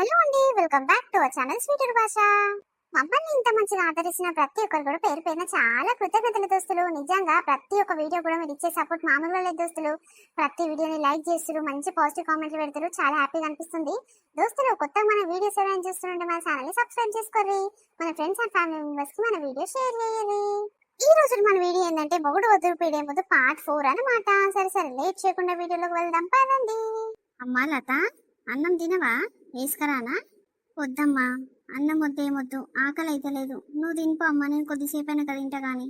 Hello అండి, welcome back to our channel sweeter భాష. మమ్మల్ని ఇంత మంచిగా ఆదరించిన ప్రతి ఒక్కరు కూడా పేరు పేరున చాలా కృతజ్ఞతలు దోస్తులు. నిజంగా ప్రతి ఒక్క వీడియో కూడా మీరు ఇచ్చే సపోర్ట్ మామూలుగా లేదు దోస్తులు. ప్రతి వీడియోని లైక్ చేస్తారు, మంచి పాజిటివ్ కామెంట్లు పెడతారు, చాలా హ్యాపీగా అనిపిస్తుంది దోస్తులు. కొత్తగా మన వీడియోస్ ఎవరైనా చూస్తుంటే మన ఛానల్ ని సబ్స్క్రైబ్ చేసుకోండి. మన ఫ్రెండ్స్ అండ్ ఫ్యామిలీ మెంబర్స్ కి మన వీడియో షేర్ చేయాలి. ఈ రోజు మన వీడియో ఏంటంటే మొగుడు వద్దు పీడే ముందు పార్ట్ 4 అన్నమాట. సరే లేట్ చేయకుండా వీడియోలోకి వెళ్దాం పదండి. అమ్మా లత, అన్నం తినవా? వేసుకరానా? వద్దమ్మా, అన్నం వద్దేమొద్దు, ఆకలి అయితే లేదు. నువ్వు తినిపో అమ్మా, నేను కొద్దిసేపు అయినా తింటా గాని.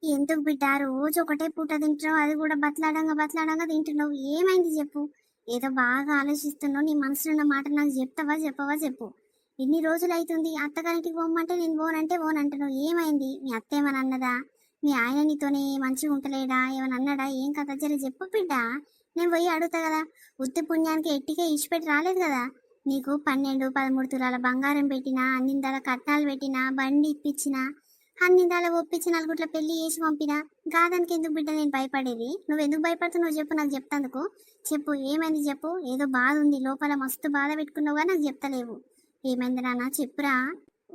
ఎందుకు బిడ్డ, రోజు ఒకటే పూట తింటున్నావు, అది కూడా బతలాడంగా తింటున్నావు. ఏమైంది చెప్పు. ఏదో బాగా ఆలోచిస్తున్నావు, నీ మనసులో ఉన్న మాట నాకు చెప్పవా చెప్పు. ఎన్ని రోజులు అవుతుంది అత్తగారికి పోమంటే నేను పోనంటే పోనంటున్నావు. ఏమైంది? మీ అత్త ఏమని అన్నదా? మీ ఆయన నీతోనే మంచిగా ఉంటలేడా? ఏమని అన్నాడా? ఏం కథ జర చెప్పు బిడ్డ, నేను పోయి అడుగుతా కదా. ఉత్తి పుణ్యానికి ఎట్టికే ఇచ్చిపెట్టి రాలేదు కదా. నీకు 12-13 తులాల బంగారం పెట్టినా, అన్నిందాల కట్నాలు పెట్టినా, బండి ఇప్పించినా, అన్నిందాల ఒప్పించి నలుగుట్ల పెళ్లి చేసి పంపినా, గాదానికి ఎందుకు బిడ్డ నేను భయపడేది? నువ్వు ఎందుకు భయపడుతున్నావు చెప్పు, నాకు చెప్తాందుకు. చెప్పు, ఏమైంది చెప్పు. ఏదో బాధ ఉంది లోపల, మస్తు బాధ పెట్టుకున్నావుగా, నాకు చెప్తలేవు. ఏమైంది నాన్న చెప్పురా.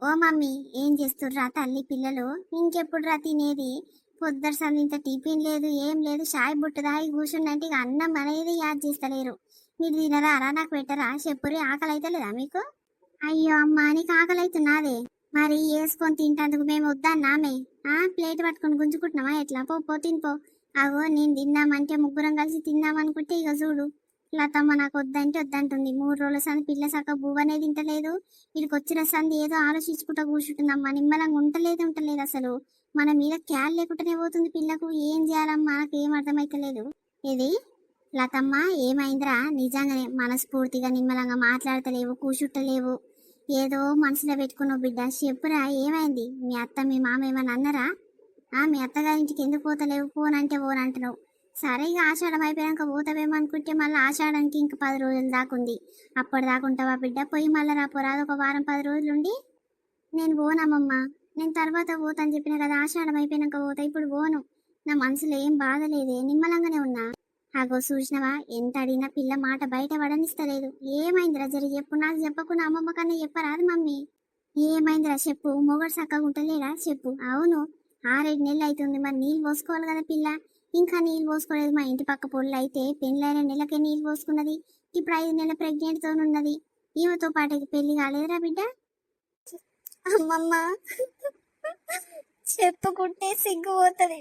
ఓ మమ్మీ, ఏం చేస్తుర్రా తల్లి పిల్లలు? ఇంకెప్పుడు రా తినేది? పొద్దురు సంది ఇంత టిఫిన్ లేదు, ఏం లేదు. షాయ్ బుట్టు దాగి కూర్చుండంటే ఇక అన్నం అనేది యాద్ చేస్తలేరు. మీరు తినరా? అరా నాకు పెట్టరా? చెప్పురి, ఆకలి అయితే లేదా మీకు? అయ్యో అమ్మ, నీకు ఆకలి అవుతున్నదే. మరి వేసుకొని తింటందుకు మేము వద్దన్నామే? ప్లేట్ పట్టుకొని గుంజుకుంటున్నావా ఎట్లా? పో తినిపో. అగో నేను తిన్నామంటే ముగ్గురం కలిసి తిందామనుకుంటే ఇక చూడు, లతమ్మ నాకు వద్దంటే వద్దంటుంది. 3 రోజుల సంది పిల్ల సక్క బువ్వనే తింటలేదు. వీడికి వచ్చిన సంది ఏదో ఆలోచించుకుంటా కూర్చుంటుందమ్మా. నిమ్మలంగా ఉంటలేదు అసలు. మన మీద క్యాల్ లేకుండానే పోతుంది పిల్లకు. ఏం చేయాలమ్మా, నాకేం అర్థమైతలేదు. ఇది లతమ్మ, ఏమైందిరా? నిజంగానే మనస్ఫూర్తిగా నిమ్మలంగా మాట్లాడతలేవు, కూర్చుంటలేవు. ఏదో మనసులో పెట్టుకున్నావు బిడ్డ. చెప్పురా, ఏమైంది? మీ అత్త మీ మామ ఏమని అన్నారా? మీ అత్తగారింటికి ఎందుకు పోతలేవు? పోనంటే పోనంటున్నావు. సరే, ఇక ఆషాఢం అయిపోయాక పోతావేమో అనుకుంటే మళ్ళీ ఆషాఢానికి ఇంక 10 రోజులు దాకుంది. అప్పటి దాకుంటావా బిడ్డ? పోయి మళ్ళీ రాపోరాదు, ఒక వారం 10 రోజులుండి. నేను పోనమ్మమ్మా, నేను తర్వాత పోతాను చెప్పిన కదా. ఆషాఢం అయిపోయినాక పోతా, ఇప్పుడు పోను. నా మనసులో ఏం బాధ లేదే, నిమ్మలంగానే ఉన్నా. అగో చూసినవా, ఎంత అడిగినా పిల్ల మాట బయట పడనిస్తలేదు. ఏమైందిరా జరి చెప్పు. నాకు చెప్పకుండా అమ్మమ్మ కన్నా చెప్పరాదు మమ్మీ. ఏమైందిరా చెప్పు. మొగడు చక్కగా ఉంటలేడా చెప్పు. అవును, 6-7 నెలలు అవుతుంది. మరి నీళ్ళు పోసుకోవాలి కదా పిల్ల. ఇంకా నీళ్ళు పోసుకోలేదు. మా ఇంటి పక్క పొల్లు అయితే పెళ్ళైన నెలకే నీళ్ళు పోసుకున్నది. ఇప్పుడు 5 నెలల ప్రెగ్నెంట్ తో ఉన్నది. ఈమెతో పాటు పెళ్లి కాలేదురా బిడ్డ. అమ్మమ్మ, చెప్పుకుంటే సిగ్గు పోతుంది.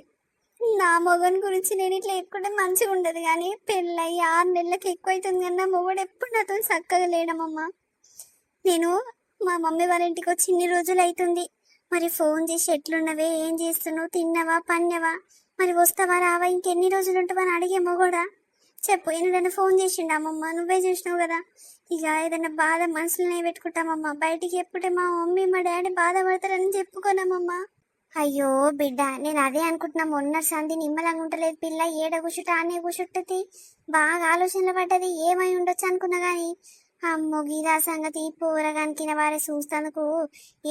నా మొగన్ గురించి నేను ఇట్లా ఎక్కుంటే మంచిగా ఉండదు, కానీ పెళ్ళయి 6 నెలలకు ఎక్కువ అవుతుంది కానీ నా మొగడు ఎప్పుడు నాతో చక్కగా లేడమమ్మా. నేను మా మమ్మీ వాళ్ళ ఇంటికి వచ్చి ఇన్ని రోజులు అవుతుంది. మరి ఫోన్ చేసి ఎట్లున్నవే, ఏం చేస్తున్నావు, తిన్నావా, పన్నవా, మరి వస్తావా రావా, ఇంకెన్ని రోజులు ఉంటావా అని అడిగే మొగోడా చెప్పు. ఏదైనా ఫోన్ చేసిండు అమ్మమ్మ, నువ్వే చూసినావు కదా. ఇక ఏదైనా బాధ మనసులోనే పెట్టుకుంటామమ్మా. బయటికి చెప్పుంటే మా మమ్మీ మా డాడీ బాధపడతారని చెప్పుకోనమ్మమ్మా. అయ్యో బిడ్డ, నేను అదే అనుకుంటున్నా. మొన్న సంధి నిమ్మలంగా ఉంటలేదు పిల్ల. ఏడ కూర్చుంటే ఆనే కూర్చుంటది. బాగా ఆలోచనలు పడ్డది. ఏమై ఉండొచ్చు అనుకున్నా గాని, అమ్మో గీదా సంగతి. పూరగానికిన వారే చూస్తానుకు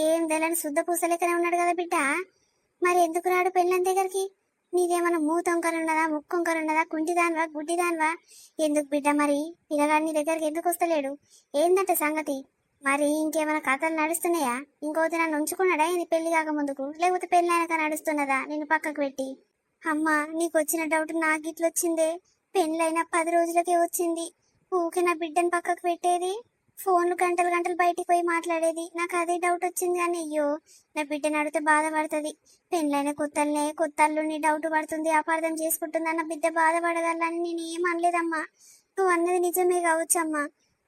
ఏం తెలని శుద్ధ పూసలేకనే ఉన్నాడు కదా బిడ్డ. మరి ఎందుకు రాడు పెళ్ళని దగ్గరికి? నీదేమన్నా మూతొంకర ఉన్నదా, ముక్కొంకర ఉన్నదా, కుంటిదాన్వా, గుడ్డిదాన్వా? ఎందుకు బిడ్డ మరి పిల్లగాడి నీ దగ్గరికి ఎందుకు వస్తలేడు? ఏందంట సంగతి? మరి ఇంకేమైనా కథలు నడుస్తున్నాయా? ఇంకోటి నన్ను ఉంచుకున్నాడా ఏంది పెళ్లి కాక ముందుకు? లేకపోతే పెళ్ళైనాక నడుస్తున్నదా నేను పక్కకు పెట్టి? అమ్మా, నీకు వచ్చిన డౌట్ నాకు ఇట్లా వచ్చిందే. పెళ్ళైన 10 రోజులకే వచ్చింది. ఊకే నా బిడ్డను పక్కకు పెట్టేది, ఫోన్లు గంటలు బయటికి పోయి మాట్లాడేది. నాకు అదే డౌట్ వచ్చింది. కానీ అయ్యో, నా బిడ్డను అడిగితే బాధపడుతుంది. పెళ్ళైన కొత్తల్లుని డౌట్ పడుతుంది, అపార్థం చేసుకుంటుంది. నా బిడ్డ బాధపడగలని నేను ఏం అనలేదమ్మా. నువ్వు అన్నది నిజమే కావచ్చమ్మా.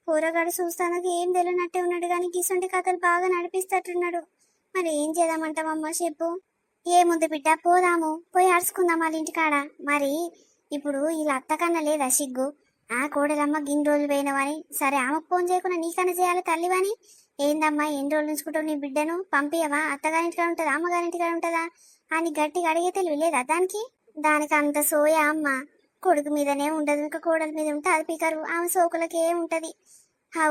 కూరగాడు చూస్తానికి ఏం తెలియనట్టే ఉన్నాడు, కానీ గిసొంటి కథలు బాగా నడిపిస్తట్టున్నాడు. మరి ఏం చేద్దామంటావమ్మా చెప్పు. ఏముంది బిడ్డ, పోదాము, పోయి అరుచుకుందాం వాళ్ళ ఇంటికాడ. మరి ఇప్పుడు ఇలా అత్త కన్నా లేదా సిగ్గు? కోడలమ్మ గిన్ని రోజులు పోయినవని. సరే, ఆమెకు ఫోన్ చేయకుండా నీకన్నా చేయాలి తల్లివని. ఏందమ్మా, ఎన్ని రోజులు ఉంచుకుంటావు నీ బిడ్డను? పంపియవా? అత్తగారింటికాడ ఉంటుందా, అమ్మగారింటికాడ ఉంటుందా అని గట్టిగా అడిగే తెలివి లేదా దానికి? దానికి అంత సోయా అమ్మ. కొడుకు మీదనే ఉండదు, ఇంకా కోడల మీద ఉంటే అది పికరు. ఆమె సోకులకే ఉంటది.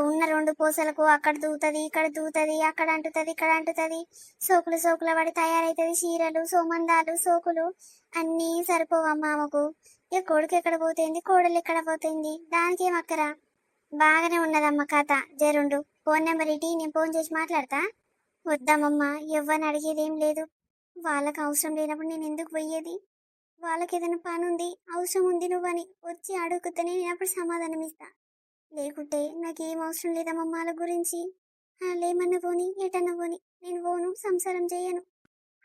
ఉన్న 2 పూసలకు అక్కడ దూతది, ఇక్కడ దూతది, అక్కడ అంటుతుంది, ఇక్కడ అంటుతుంది. సోకుల పడి తయారైతుంది. చీరలు, సోమందాలు, సోకులు అన్నీ సరిపోవమ్మా ఆమెకు. ఇక కొడుకు ఎక్కడ పోతుంది, కోడలు ఎక్కడ పోతుంది, దానికేం అక్కరా? బాగానే ఉన్నదమ్మ కథ. జరుండు, ఫోన్ నెంబర్ ఇటీ నేను ఫోన్ చేసి మాట్లాడతా. వద్దామమ్మా, ఎవరిని అడిగేది ఏం లేదు. వాళ్ళకి అవసరం లేనప్పుడు నేను ఎందుకు పోయేది? వాళ్ళకి ఏదైనా పని ఉంది, అవసరం ఉంది నువ్వని వచ్చి అడుగుతూనే నేను అప్పుడు సమాధానం ఇస్తా. లేకుంటే నాకేం అవసరం లేదమ్మా వాళ్ళ గురించి. లేమన్నా పోని, ఎటన్నా పోని, నేను పోను, సంసారం చేయను.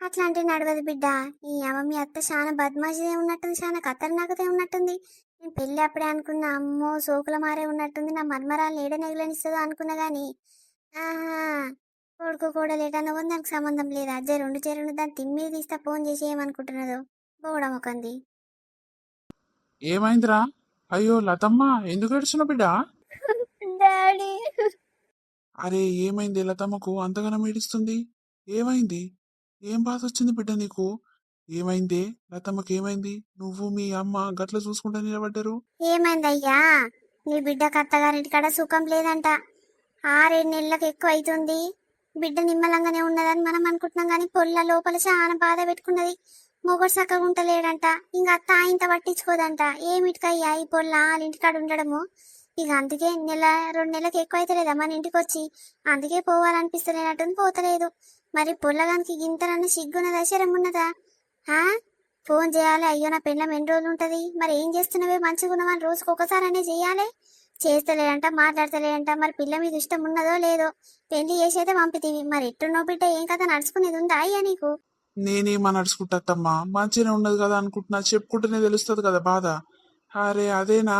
అట్లా అంటే నడవదు బిడ్డ. ఈ అమ్మ మీ అత్త చాలా బద్మాషిదే ఉన్నట్టుంది, చాలా ఖతర్నాకతే ఉన్నట్టుంది. నేను పెళ్ళి అప్పుడే అనుకున్నా, అమ్మో సోకుల మారే ఉన్నట్టుంది, నా మన్మరాలు ఏడ నెగలనిస్తుందో అనుకున్నా గాని ఆహా, కొడుకు కూడా లేటన్నా పోతే నాకు సంబంధం లేదు. అజ్జే రెండు దాన్ని తిమ్మి తీస్తా, ఫోన్ చేసి ఏమనుకుంటున్నదో పోవడం ఒకంది. ఏమైందిరా? అయ్యో లతమ్మ, ఎందుకు ఏడుస్తున్నావు బిడ్డ? డాడీ, అరే ఏమైంది లతమ్మకు అంతగానం ఏడుస్తుంది? ఏమైంది? ఏం బాధ వచ్చింది బిడ్డ నీకు? ఏమైంది? లతమ్మకి ఏమైంది? నువ్వు మీ అమ్మ గట్ల చూసుకుంటా నిలబడ్డారు. ఏమైందయ్యా? నీ బిడ్డకు అత్తగారింటి కాడ సుఖం లేదంట. 6-7 నెలలకు ఎక్కువ అవుతుంది. బిడ్డ నిమ్మలంగానే ఉన్నదని మనం అనుకుంటున్నాం కానీ పొల్ల లోపల చాలా బాధ పెట్టుకున్నది. మొగడు చక్కగా ఉంటలేడంట. ఇంకా అత్త ఇంత పట్టించుకోదంట. ఏమిటికయ్యా ఈ పొల్ల వాళ్ళ ఇంటికాడ ఉండడము? ఇక అందుకే 1-2 నెలలకు ఎక్కువ అవుతలేదా మన ఇంటికి వచ్చి? అందుకే పోవాలనిపిస్తలేనట్టుంది, పోతలేదు. మరి పొల్లగానికి గింతనన్న సిగ్గున్నదా, శరం ఉన్నదా? ఫోన్ చేయాలి, అయ్యో నా పెళ్ళం ఎన్ని రోజులు ఉంటది, మరి ఏం చేస్తున్నావే, మంచిగా ఉన్నామని రోజుకు ఒకసారి అనే చేయాలి. చేస్తలేడంట, మాట్లాడతలేడంట. మరి పిల్ల మీద ఇష్టం ఉన్నదో లేదో, పెళ్లి చేసైతే పంపితీవి. మరి ఎట్టున్నో బిడ్డ, ఏం కథ నడుచుకునేది ఉందా అయ్యా నీకు? నేనేమని నడుచుకుంటాత్తమ్మా, మంచిగానే ఉన్నది కదా అనుకుంటున్నా, చెప్పుకుంటేనే తెలుస్తుంది కదా బాధ. అరే అదేనా,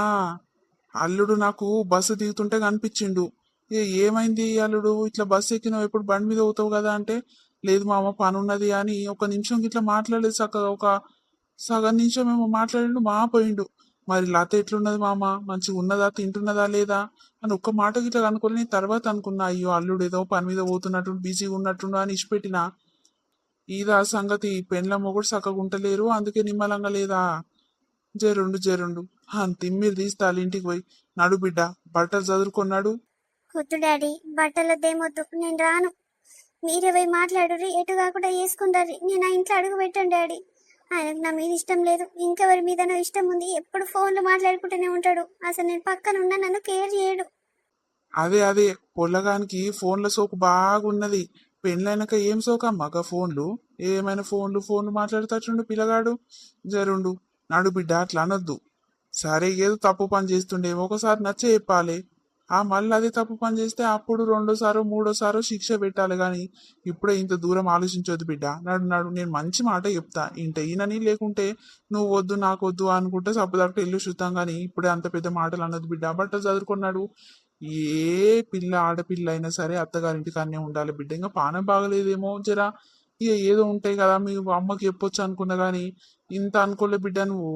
అల్లుడు నాకు బస్సు దిగుతుంటే కనిపించిండు. ఏమైంది అల్లుడు, ఇట్లా బస్సు ఎక్కినావు, ఎప్పుడు బండి మీద అవుతావు కదా అంటే, లేదు మామ పని ఉన్నది అని ఒక నిమిషం ఇట్లా మాట్లాడలేదు చక్కగా. ఒక సగం నిమిషం ఏమో మాట్లాడిండు, మా పోయిండు. మరి లత ఎట్లున్నది మామ, మంచిగా ఉన్నదా, తింటున్నదా లేదా అని ఒక్క మాట ఇట్లా అనుకుని తర్వాత అనుకున్నా, అయ్యో అల్లుడు ఏదో పని మీద పోతున్నట్టు, బిజీగా ఉన్నట్టుండు అని ఇచ్చిపెట్టినా. ఇదా సంగతి, పెండ్ల మొగుడు చక్కగా ఉంటలేరు, అందుకే నిమ్మలంగా లేదా. జరుండు తిమ్మిరి తీస్తా ఇంటికి పోయి. నడు బిడ్డ, బట్టలు చదువుకున్నాడు. వద్దు డాడీ, బట్టలదేమొద్దు, నేను రాను. మీరే పోయి మాట్లాడుర్రి, ఎటు కాకుండా చేసుకుంటారు. నేను ఆ ఇంట్లో అడుగు పెట్టాను డాడీ. ఆయనకు నా మీద ఇష్టం లేదు, ఇంకెవరి మీదనో ఇష్టం ఉంది. ఎప్పుడు ఫోన్లో మాట్లాడుకుంటూనే ఉంటాడు. అసలు నేను పక్కన ఉన్నా నన్ను కేర్ చేయడు. అదే పొల్లగానికి ఫోన్ల సోకు బాగున్నది. పెళ్ళైనాక ఏం సోక మగ ఫోన్లు, ఏమైనా ఫోన్లు మాట్లాడుతాచుండు పిల్లగాడు. జరుండు, నడు బిడ్డ, అట్లా అనొద్దు. సరే ఏదో తప్పు పని చేస్తుండే, ఒకసారి నచ్చ చెప్పాలి. మళ్ళీ అదే తప్పు పని చేస్తే అప్పుడు రెండోసారో మూడోసారో శిక్ష పెట్టాలి గాని ఇప్పుడే ఇంత దూరం ఆలోచించొద్దు బిడ్డ. నడు, నేను మంచి మాట చెప్తా ఇంట ఈయనని, లేకుంటే నువ్వు వద్దు నాకు వద్దు అనుకుంటే సబ్బుదాకా ఇల్లు చూద్దాం గాని ఇప్పుడే అంత పెద్ద మాటలు అనొద్దు బిడ్డ. బట్టలు చదువుకున్నాడు. ఏ పిల్ల ఆడపిల్ల అయినా సరే అత్తగారింటికి అన్నీ ఉండాలి బిడ్డ. ఇంకా పానం బాగలేదేమో జరా, ఇక ఏదో ఉంటాయి కదా, మీ అమ్మకి చెప్పొచ్చు అనుకున్నా గాని ఇంత అనుకోలే బిడ్డ నువ్వు.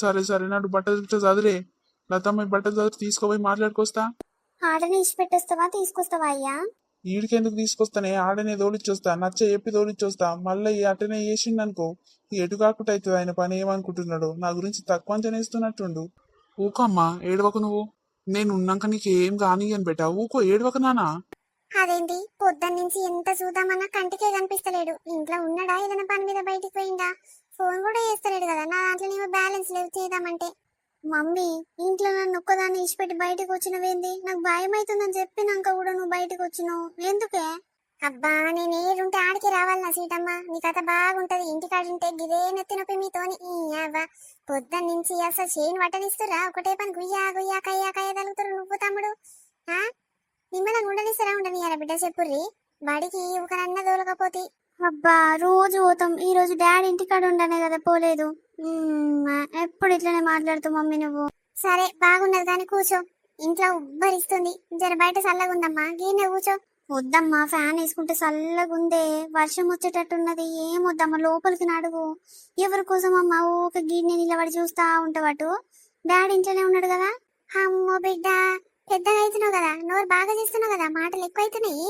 సరే నాడు బట్టలు చదిరే. లతమ్మ బట్టలు చదివి తీసుకోపోయి మాట్లాడుకొస్తా. ఆడని ఇచ్చి పెట్టేస్తావా, తీసుకొస్తావా అయ్యా? ఈడికెందుకు తీసుకొస్తానే, ఆడనే తోలిచ్చొస్తా, నచ్చ చెప్పి తోలిచ్చొస్తా. మళ్ళీ ఈ అటనే చేసిండనుకో ఎటు కాకుండా అవుతుంది. ఆయన పని ఏమనుకుంటున్నాడు, నా గురించి తక్కువ అంచనేస్తున్నట్టుండు. ఊకమ్మా, ఏడవకు నువ్వు. నేను ఉన్నాక నీకు ఏం కాని అని పెట్టా, ఊకో, ఏడవక నానా. అదేంటి, పొద్దున్న నుంచి ఎంత చూద్దామన్నా కంటికే కనిపిస్తలేడు. ఇంట్లో ఉన్నాడా, ఏదైనా పని మీద బయటికి పోయిందా? ఫోన్ కూడా చేస్తలేడు కదా. నా దాంట్లో బ్యాలెన్స్ లేవు చేద్దామంటే. మమ్మీ, ఇంట్లో నన్ను ఒక్కదాన్ని ఇచ్చిపెట్టి బయటకు వచ్చినవేంది? నాకు భయం అవుతుందని చెప్పినాక కూడా నువ్వు బయటకు వచ్చినావు, ఎందుకే? అబ్బా, నేను ఏడుంటే ఆడికి రావాలన్నా సీతమ్మ. నీ కథ బాగుంటది. ఇంటికాడుంటే గిదే నెత్తి నొప్పి మీతోని. పొద్దున్న నుంచి అసలు చేను వట్టనిస్తురా, ఒకటే పని గుయ్యా గుయ్యా కయ్యా కయ్య తలుగుతారు నువ్వు తమ్ముడు. నిమ్మలంగా ఉండనిస్తారా, ఉండనియారా బిడ్డ చెప్పుర్రి. బడికి ఒకరన్న దోలకపోతే. అబ్బా, రోజు పోతాం. ఈ రోజు డాడీ ఇంటికాడ ఉండనే కదా పోలేదు. ఎప్పుడు ఇట్లనే మాట్లాడుతూ మమ్మీ నువ్వు. సరే బాగున్నది కానీ కూర్చో. ఇంట్లో ఉబ్బరిస్తుంది, జర బయట చల్లగుందమ్మా, గీనే కూర్చో. వద్దమ్మా, ఫ్యాన్ వేసుకుంటే చల్లగుందే, వర్షం వచ్చేటట్టున్నది. ఏం వద్దమ్మా, లోపలికి నడుగు. ఎవరి కోసం అమ్మా ఊక గీడ్ని నిలబడి చూస్తా ఉంటావటు? డాడీ ఇంట్లోనే ఉన్నాడు కదా. అమ్మో బిడ్డ, పెద్దగా అవుతున్నావు కదా, నోరు బాగా చేస్తున్నావు కదా, మాటలు ఎక్కువ అవుతున్నాయి.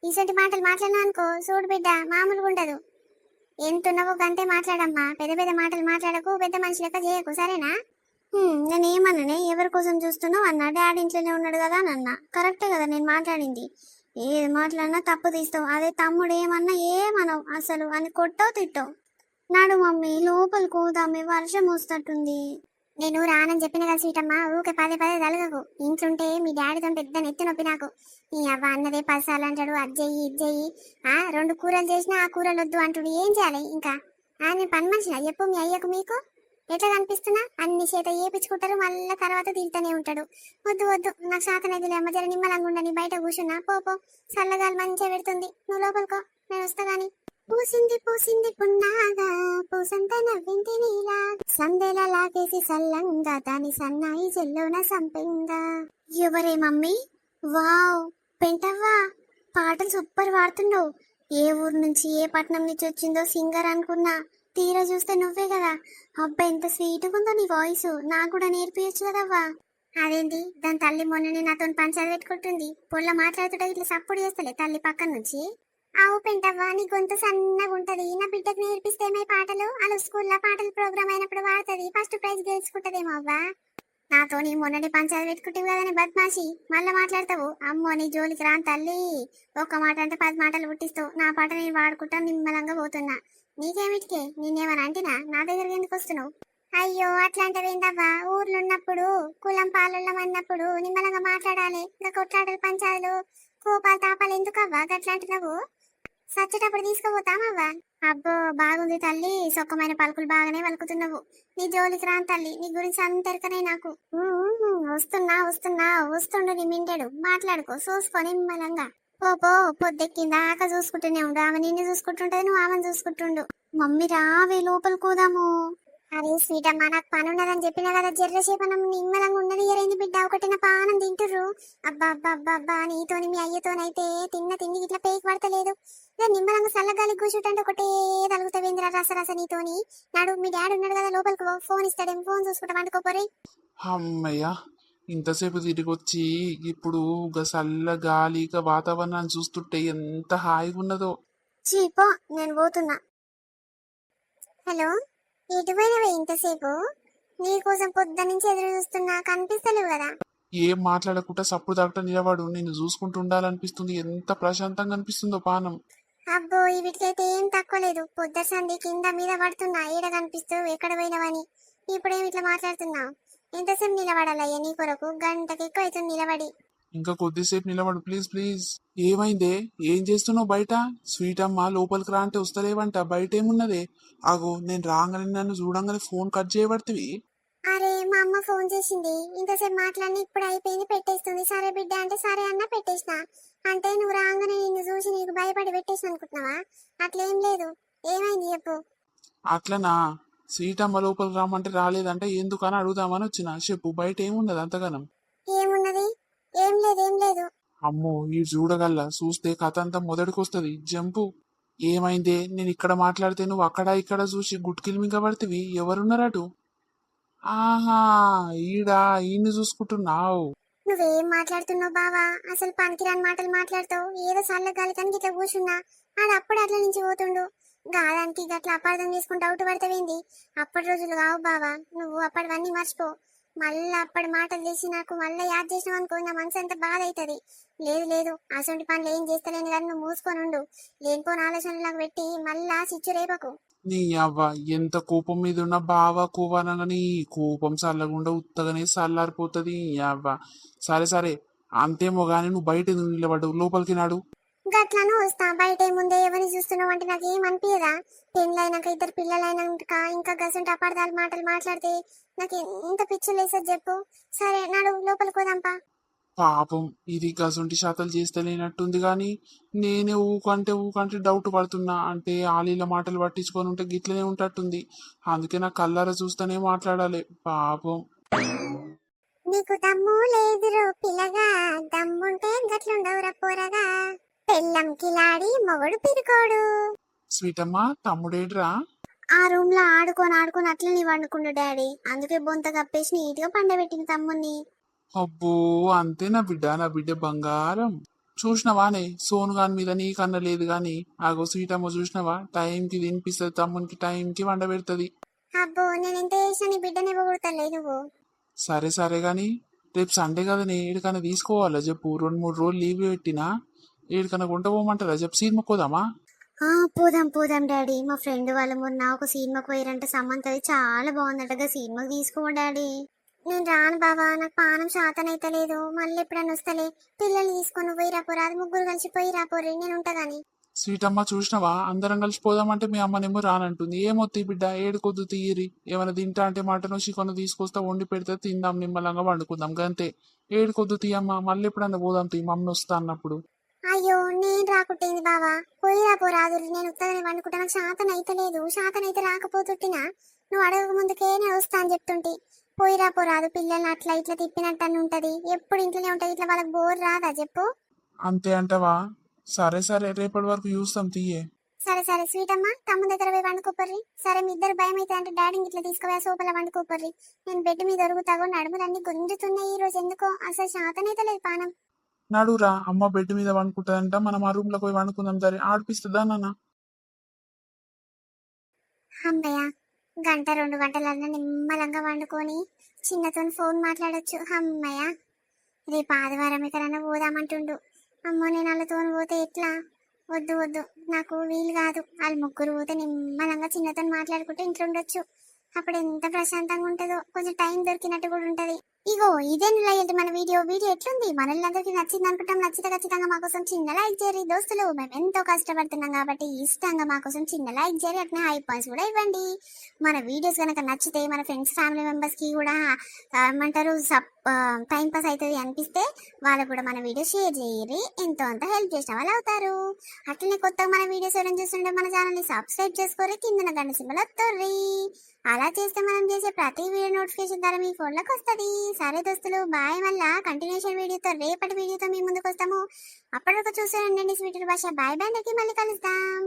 ఇసంటి మాటలు మాట్లాడినా అనుకో, చూడు బిడ్డ మామూలుగా ఉండదు. ఎంతున్నావో గంతే మాట్లాడమ్మా, పెద్ద పెద్ద మాటలు మాట్లాడకు, పెద్ద మనిషి లెక్క చేయకు, సరేనా? నేనేమన్నానే, ఎవరి కోసం చూస్తున్నావు అన్నా. డాడీ ఇంట్లోనే ఉన్నాడు కదా అని అన్నా. కరెక్టే కదా నేను మాట్లాడింది. ఏది మాట్లాడినా తప్పు తీస్తావు. అదే తమ్ముడు ఏమన్నా ఏమనవు అసలు అని కొట్టావు తిట్టావు. నాడు మమ్మీ, లోపల కూదామే, వర్షం వస్తట్టుంది. నేను రానని చెప్పిన కదా సీటమ్మ, ఊకే పదే పదే తలగకు. ఇంట్లుంటే మీ డాడీతో పెద్ద నెత్తి నొప్పి నాకు. నీ అవ్వ అన్నదే 10 సార్లు అంటాడు, అది చెయ్యి ఇది చెయ్యి. 2 కూరలు చేసినా ఆ కూరలు వద్దు అంటుడు. ఏం చేయాలి ఇంకా? నేను పని మనిషినా చెప్పు మీ అయ్యకు మీకు? ఎట్లా కనిపిస్తున్నా? అన్ని చేత ఏపించుకుంటారు, మళ్ళా తర్వాత తింటూనే ఉంటాడు. వద్దు వద్దు, నాకు శాతనైతే అమ్మ, జర నిమ్మలంగా ఉండని, బయట కూర్చున్నా. పో చల్లగాలి మంచిగా పెడుతుంది, నువ్వు లోపలికో, నేను వస్తా గాని. పూసింది పూసింది పున్నాగా, పూసంత నవ్వింది నీలా, సందేలా లాగేసి సల్లంగా, దాని సన్నాయి చెల్లోన సంపెంగా. ఎవరే మమ్మీ? వావ్, పెంటవ్వా, పాటలు సూపర్ పాడుతున్నావు. ఏ ఊరు నుంచి ఏ పట్నం నుంచి వచ్చిందో సింగర్ అనుకున్నా, తీరా చూస్తే నువ్వే కదా. అబ్బా, ఎంత స్వీట్గా ఉందో నీ వాయిస్, నాకు కూడా నేర్పించచ్చు కదవ్వా. అదేంటి, దాని తల్లి మొన్ననే నాతో పంచాలు పెట్టుకుంటుంది. పొల్ల మాట్లాడుతుంటే ఇట్లా సపోర్ట్ చేస్తలే తల్లి పక్కన నుంచి. ఆవు పెంటవ్వా, నీ గొంతు సన్నగా ఉంటది, నా బిడ్డకు నేర్పిస్తే పాటలు అలా స్కూల్లో పాటల ప్రోగ్రామ్ అయినప్పుడు వాడుతుంది, ఫస్ట్ ప్రైజ్ గెలుచుకుంటదేమో అవ్వా. నాతో నీ మొన్నటి పంచాలు పెట్టుకుంటావు కదని బద్మాషి, మళ్ళా మాట్లాడతావు. అమ్మో, నీ జోలికి రాను తల్లి. ఒక్క మాట అంటే 10 మాటలు పుట్టిస్తావు. నా పాట నేను వాడుకుంటా నిమ్మలంగా పోతున్నా. నీకేమిటికే, నేనేమని అంటినా? నా దగ్గరికి ఎందుకు వస్తున్నావు? అయ్యో, అట్లాంటివేందవ్వా, ఊర్లో ఉన్నప్పుడు కులం పాలల్లో అన్నప్పుడు నిమ్మలంగా మాట్లాడాలి. ఇంకా కొట్లాటలు పంచాలు కోపాలు తాపాలు ఎందుకవ్వా గట్లాంటున్నావు? సచ్చేటప్పుడు తీసుకుపోతామవ్వా. అబ్బో, బాగుంది తల్లి, సొక్కమైన పలుకులు బాగానే పలుకుతున్నావు. నీ జోలికి రాను తల్లి, నీ గురించి అంతెరకనే నాకు. వస్తుండు నీ మిండెడు, మాట్లాడుకో, చూసుకో నిమ్మలంగా. పో పొద్దెక్కిందాక చూసుకుంటూనే ఉండు. ఆమె నిన్ను చూసుకుంటుంటది, నువ్వు ఆమెను చూసుకుంటుండు. మమ్మీ రావే, లోపలికి పోదాము. అరే స్వీటమ్మ, నాకు పని ఉన్నదని చెప్పినా కదా, జర్రసేపనం నిమ్మలంగా ఉండని ఎరైంది బిడ్డ, ఒకటి నా పానం తింటుర్రు. అబ్బా అబ్బా అబ్బా అబ్బా, నీతోని మీ అయ్యతోనైతే తిన్న తిండి ఇట్లా పేకి పడతలేదు. నిమ్మలంగా చల్లగాలి కూర్చుంటే ఒకటే తలుగుతావేంద్ర రసరస నీతోని. నాడు మీ డాడీ ఉన్నాడు కదా, లోపలికి ఫోన్ ఇస్తాడేమో, ఫోన్ చూసుకుంటా వండుకోపోరే. అమ్మయ్య, ఇంతసేపు తిరిగి వచ్చి ఇప్పుడు చల్ల గాలి వాతావరణాన్ని చూస్తుంటే ఎంత హాయిగా ఉన్నదో. చీపో, నేను పోతున్నా. హలో, ఎటుపోయినవే ఇంతసేపు? నీకోసం పొద్దు నుంచి ఎదురు చూస్తున్నా, కనిపిస్తలేవు కదా. ఏం మాట్లాడకుండా సప్పుడు దాకా నిలబడు, నిన్ను చూసుకుంటూ ఉండాలనిపిస్తుంది. ఎంత ప్రశాంతంగా అనిపిస్తుందో పానం. అబ్బో, ఈ వీటికైతే ఏం తక్కువ లేదు. పొద్దు సంది కింద మీద పడుతున్నా, ఏడ కనిపిస్తూ ఎక్కడ పోయినవని. ఇప్పుడేం ఇట్లా మాట్లాడుతున్నావు? ఎంతసేపు నిలబడాలయ్యా నీ కొరకు? గంటకి ఎక్కువ అవుతుంది నిలబడి. ఇంకా కొద్దిసేపు నిలబడు ప్లీజ్ ప్లీజ్. ఏమైందే, ఏం చేస్తున్నావు బయట? స్వీట్ అమ్మ లోపలికి రా అంటే వస్తలేవంట, బయట ఏమున్నదే? ఆగో, నేను రాగానే నన్ను చూడంగానే ఫోన్ కట్ చేయబడుతుంది. అరే, మా అమ్మ ఫోన్ చేసింది, ఇంతసేపు మాట్లాడి ఇప్పుడు అయిపోయింది, పెట్టేస్తుంది. సరే బిడ్డ అంటే సరే అన్న పెట్టేసిన. అంటే నువ్వు రాగానే నిన్ను చూసి నీకు భయపడి పెట్టేసిన అనుకుంటున్నావా? అట్లేం లేదు. ఏమైంది చెప్పు. అట్లనా? స్వీట్ అమ్మ లోపలికి రామంటే రాలేదంటే ఎందుకని అడుగుదామని వచ్చిన. చెప్పు, బయట ఏమున్నది అంతగానం? ఏమున్నది? ఏం లేదు ఏం లేదు. అమ్మో, ఈ చూడగల్లా, చూస్తే కథ అంతా మొదటికొస్తుంది. జంపు. ఏమైందే, నేను ఇక్కడ మాట్లాడితే నువ్వు అక్కడ ఇక్కడ చూసి గుట్కిలు మింగబడితివి. ఎవరున్నారటు? ఆహా, ఈడా, ఈయన్ని చూసుకుంటున్నావు. నువ్వేం మాట్లాడుతున్నావు బావా? అసలు పనికిరాని మాటలు మాట్లాడుతావు. ఏదో చల్లగాలి కానీ గిట్లా కూర్చున్నా, ఆడప్పుడు అట్ల నుంచి పోతుండు. గాదానికి గట్ల అపార్థం చేసుకుంటూ అవుట్ పడతావేంది? అప్పటి రోజులు కావు బావా, నువ్వు అప్పటివన్నీ మర్చిపో. మళ్ళా అప్పటి మాటలు చేసి నాకు మళ్ళీ యాద్ చేసినావు అనుకో, నా మనసు ఎంత బాధ అవుతుంది. లేదు లేదు, అసొంటి పనులు ఏం చేస్తలేను కానీ నువ్వు మూసుకొని ఉండు. లేనిపోని ఆలోచనలకు పెట్టి మళ్ళా చిచ్చు రేపకు. నీ అవ్వ, ఎంత కోపం మీద ఉన్న బావ కోవానని కోపం చల్లకుండా ఉత్తగానే చల్లారిపోతుంది. నీ అవ్వ. సరే సరే, అంతేమో గాని నువ్వు బయట ఎందుకు నిలబడ్డావు? లోపలికి నాడు. గట్లను వస్తా. బయట ఏముందే, ఎవరిని చూస్తున్నావు అంటే నాకు ఏం అనిపించదా? పెళ్ళైనాక 2 పిల్లలైనాక ఇంకా గసంటి అపార్థాలు మాటలు మాట్లాడితే నాకు ఎంత పిచ్చి లేసది చెప్పు. సరే నాడు, లోపలికి పోదాంపా. పాపం, ఇది గసొంటి శాతలు చేస్తలేనట్టుంది గాని నేనే ఊకంటే డౌట్ పడుతున్నా. అంటే ఆలీల మాటలు పట్టించుకొని ఉంటే గిట్లనే ఉంటట్టుంది. అందుకే నా కళ్ళారా చూస్తేనే మాట్లాడాలి. పాపం. నీకు దమ్ము లేదురో పిల్లగా, దమ్ముంటే గట్లుండవురా పోరగా. పెళ్ళం కిలాడి మొగడు పిరుకోడు. స్వీటమ్మా, తమ్ముడేడ్రా? ఆ రూమ్ లో ఆడుకొని అట్లనే వండుకుండు డాడీ. అందుకే బొంత కప్పేసి నీట్ గా పండబెట్టిన తమ్ముని. అబ్బో, అంతే నా బిడ్డ బంగారం. చూసినవానే, సోనుగాని మీద నీకన్నా లేదు గాని. ఆగో స్వీటమ్మ చూసినవా, టైంకి తినిపిస్తుంది తమ్మునికి, టైంకి వండబెడుతుంది. అబ్బో, నేను ఎంత చేసినా నీ బిడ్డనే పొగుడుతలే నువ్వు. సరే సరే గాని, రేపు సండే కదనే, ఏడికన్నా తీసుకోవాలా చెప్పు? 2-3 రోజులు లీవ్ పెట్టినా ఏడికన్నా కొంట పోమంటారా చెప్పు? సినిమాకి పోదామా? ఆ పోదాం పోదాం డాడీ. మా ఫ్రెండ్ వాళ్ళు మొన్న ఒక సినిమాకి పోయారంట, సమంతది చాలా బాగుందట. సినిమాకి తీసుకో డాడీ. నేను రాను బావా, నాకు పానం శాతనైతే లేదు. మళ్ళీ ఎప్పుడైనా వస్తలే. పిల్లల్ని తీసుకొని పోయి రాపోరా, అది ముగ్గురు కలిసి పోయి రాపోరే, నేను ఉంటా గాని. సీటమ్మ చూసినావా, అందరం కలిసి పోదామంటే మీ అమ్మనేమో రానంటుంది. ఏమొత్తి బిడ్డ, ఏడుకొద్దు తీయరి. ఏమైనా తింటా అంటే మటన్ చికెన్ తీసుకొస్తా, వండి పెడితే తిందాం, నిమ్మలంగా వండుకుందాం గంతే. ఏడుకొద్దు తీయమ్మ, మళ్ళీ ఎప్పుడన్నా పోదాం తీ, మమ్మీ వస్తా అన్నప్పుడు. అయ్యో నేను రాకుంటేంది బావా, పోయి రాపోరాదు. నేను ఉత్తగానే వండుకుంటా, నాకు శాతనైతే లేదు. శాతనైతే రాకపోతుంటినా నువ్వు అడగక ముందుకే నేను వస్తా అని చెప్తుంటే. పోయి రాపోరాదు, పిల్లల్ని అట్లా ఇట్లా తిప్పినట్టు అని ఉంటది. ఎప్పుడు ఇంట్లోనే ఉంటది, ఇట్లా వాళ్ళకి బోర్ రాదా చెప్పు. అంతే అంటవా? సరే సరే, రేపటి వరకు చూస్తాం తీయే. సరే సరే స్వీట్ అమ్మ, తమ్ముని దగ్గర పోయి వండుకోపర్రి. సరే మీ ఇద్దరు భయం అయితే అంటే డాడీని ఇట్లా తీసుకుపోయా సోపల వండుకోపర్రి. నేను బెడ్ మీద దొరుకుతాగో, నడుములన్నీ గుంజుతున్నాయి ఈ రోజు ఎందుకో, అసలు శాతనైతే లేదు పానం. నడురా, అమ్మ బెడ్ మీద వండుకుంటుందంట, మనం ఆ రూమ్ లో పోయి వండుకుందాం. సరే ఆడిపిస్తుందా నాన్న? అమ్మయ్య, గంట 2 గంటలన్నా నిమ్మలంగా వండుకొని చిన్నతో ఫోన్ మాట్లాడొచ్చు. అమ్మయ్య, రేపు ఆదివారం ఎక్కడన్నా పోదామంటుండు. అమ్మో నేను వాళ్ళతో పోతే ఎట్లా? వద్దు వద్దు, నాకు వీలు కాదు. వాళ్ళు ముగ్గురు పోతే నిమ్మలంగా చిన్నతో మాట్లాడుకుంటూ ఇంట్లో ఉండొచ్చు. అప్పుడు ఎంత ప్రశాంతంగా ఉంటుందో, కొంచెం టైం దొరికినట్టు కూడా ఉంటది. ఇగో ఇదే లైట్ మన వీడియో ఎట్లుంది? మనల్లందరికీ నచ్చింది అనుకుంటాం. నచ్చితే ఖచ్చితంగా మా కోసం చిన్న లైక్ చేయరు దోస్తులు. మేము ఎంతో కష్టపడుతున్నాం కాబట్టి ఇష్టంగా మా కోసం చిన్న లైక్ చేయరు, అట్నే హై పాయింట్స్ కూడా ఇవ్వండి. మన వీడియోస్ కనుక నచ్చితే మన ఫ్రెండ్స్ ఫ్యామిలీ మెంబర్స్ కి కూడా ఏమంటారు టైం పాస్ అవుతుంది అనిపిస్తే వాళ్ళకు కూడా మన వీడియో షేర్ చేయరి. ఎంతో అంత హెల్ప్ చేసిన వాళ్ళు అవుతారు. అట్లనే కొత్తగా మన వీడియోస్ ఎవరైనా చూస్తుంటే మన ఛానల్ని సబ్స్క్రైబ్ చేసుకోరి, కింద గంట సింబల్ వస్తుంది. అలా చేస్తే మనం చేసే ప్రతి వీడియో నోటిఫికేషన్ ద్వారా మీ ఫోన్లోకి వస్తుంది. సరే దోస్తులు, బాయ్. మళ్ళా కంటిన్యూషన్ వీడియోతో రేపటి వీడియోతో మీ ముందుకు వస్తాము. అప్పటి వరకు చూసారండి స్వీట్ భాష. బాయ్ బాయ్, మళ్ళీ కలుస్తాం.